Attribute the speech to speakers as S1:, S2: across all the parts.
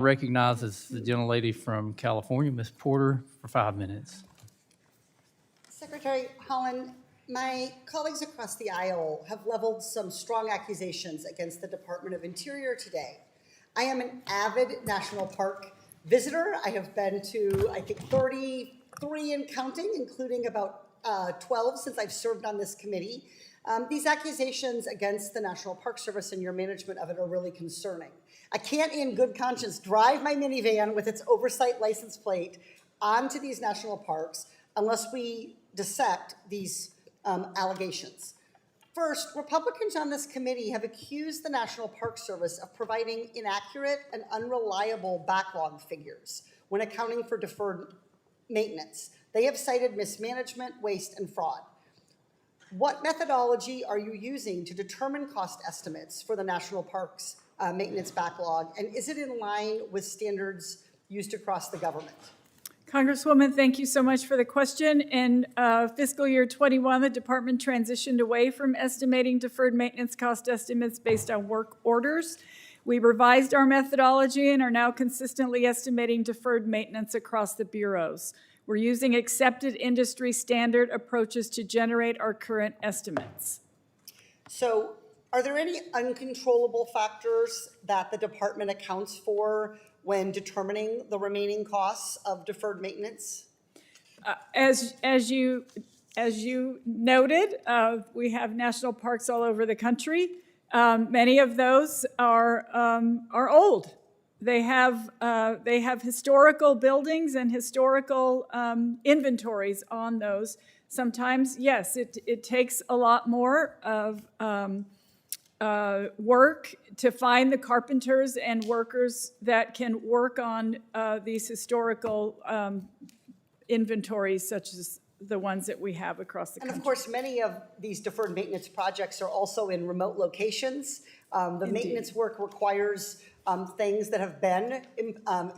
S1: Recognizes the gentlelady from California, Ms. Porter, for 5 minutes.
S2: Secretary Haaland, my colleagues across the aisle have leveled some strong accusations against the Department of Interior today. I am an avid national park visitor. I have been to, I think, 33 and counting, including about 12 since I've served on this committee. These accusations against the National Park Service and your management of it are really concerning. I can't in good conscience drive my minivan with its oversight license plate onto these national parks unless we dissect these allegations. First, Republicans on this committee have accused the National Park Service of providing inaccurate and unreliable backlog figures when accounting for deferred maintenance. They have cited mismanagement, waste, and fraud. What methodology are you using to determine cost estimates for the national parks maintenance backlog, and is it in line with standards used across the government?
S3: Congresswoman, thank you so much for the question. In fiscal year 21, the department transitioned away from estimating deferred maintenance cost estimates based on work orders. We revised our methodology and are now consistently estimating deferred maintenance across the bureaus. We're using accepted industry standard approaches to generate our current estimates.
S2: So, are there any uncontrollable factors that the department accounts for when determining the remaining costs of deferred maintenance?
S3: As you noted, we have national parks all over the country. Many of those are old. They have historical buildings and historical inventories on those. Sometimes, yes, it takes a lot more of work to find the carpenters and workers that can work on these historical inventories, such as the ones that we have across the country.
S2: And of course, many of these deferred maintenance projects are also in remote locations. The maintenance work requires things that have been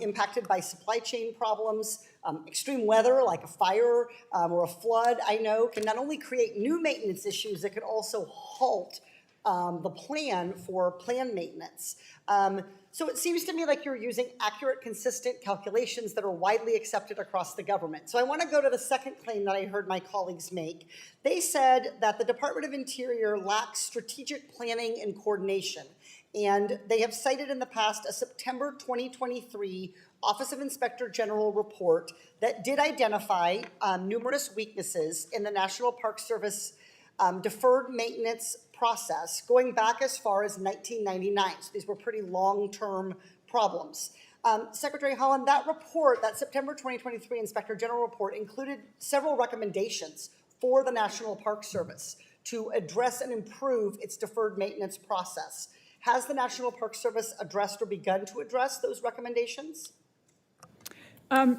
S2: impacted by supply chain problems. Extreme weather, like a fire or a flood, I know, can not only create new maintenance issues, it could also halt the plan for planned maintenance. So it seems to me like you're using accurate, consistent calculations that are widely accepted across the government. So I want to go to the second claim that I heard my colleagues make. They said that the Department of Interior lacks strategic planning and coordination. And they have cited in the past a September 2023 Office of Inspector General report that did identify numerous weaknesses in the National Park Service deferred maintenance process going back as far as 1999. So these were pretty long-term problems. Secretary Haaland, that report, that September 2023 Inspector General report, included several recommendations for the National Park Service to address and improve its deferred maintenance process. Has the National Park Service addressed or begun to address those recommendations?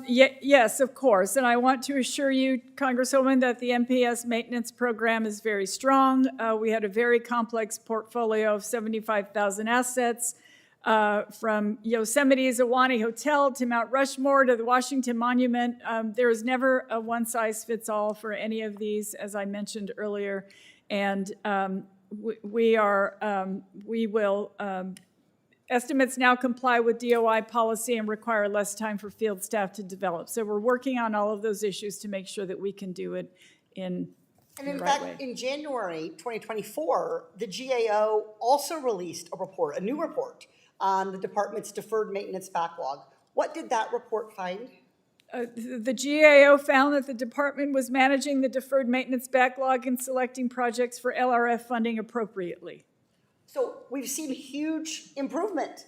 S3: Yes, of course. And I want to assure you, Congresswoman, that the NPS maintenance program is very strong. We had a very complex portfolio of 75,000 assets, from Yosemite's Ahwahnee Hotel to Mount Rushmore to the Washington Monument. There is never a one-size-fits-all for any of these, as I mentioned earlier. And estimates now comply with DOI policy and require less time for field staff to develop. So we're working on all of those issues to make sure that we can do it in the right way. And in fact,
S2: in January 2024, the GAO also released a new report on the department's deferred maintenance backlog. What did that report find?
S3: The GAO found that the department was managing the deferred maintenance backlog and selecting projects for LRF funding appropriately.
S2: So we've seen huge improvement.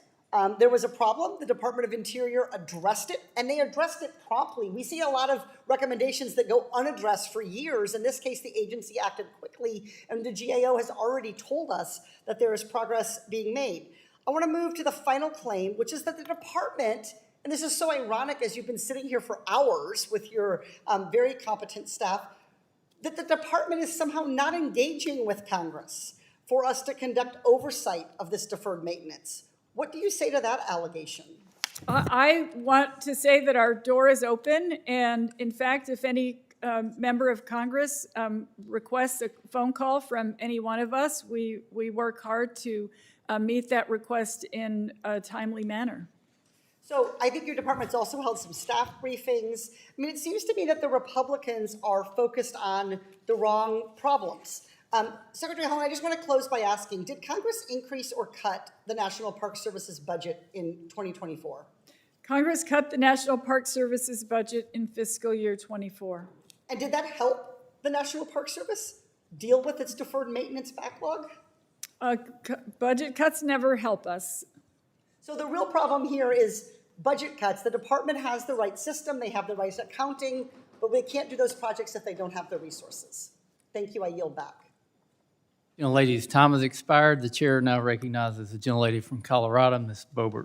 S2: There was a problem, the Department of Interior addressed it, and they addressed it promptly. We see a lot of recommendations that go unaddressed for years. In this case, the agency acted quickly, and the GAO has already told us that there is progress being made. I want to move to the final claim, which is that the department, and this is so ironic as you've been sitting here for hours with your very competent staff, that the department is somehow not engaging with Congress for us to conduct oversight of this deferred maintenance. What do you say to that allegation?
S3: I want to say that our door is open, and in fact, if any member of Congress requests a phone call from any one of us, we work hard to meet that request in a timely manner.
S2: So I think your department's also held some staff briefings. I mean, it seems to me that the Republicans are focused on the wrong problems. Secretary Haaland, I just want to close by asking, did Congress increase or cut the National Park Service's budget in 2024?
S3: Congress cut the National Park Service's budget in fiscal year '24.
S2: And did that help the National Park Service deal with its deferred maintenance backlog?
S3: Budget cuts never help us.
S2: So the real problem here is budget cuts. The department has the right system, they have the right accounting, but we can't do those projects if they don't have the resources. Thank you, I yield back.
S1: Ladies, time has expired. The chair now recognizes the gentlelady from Colorado, Ms. Boebert.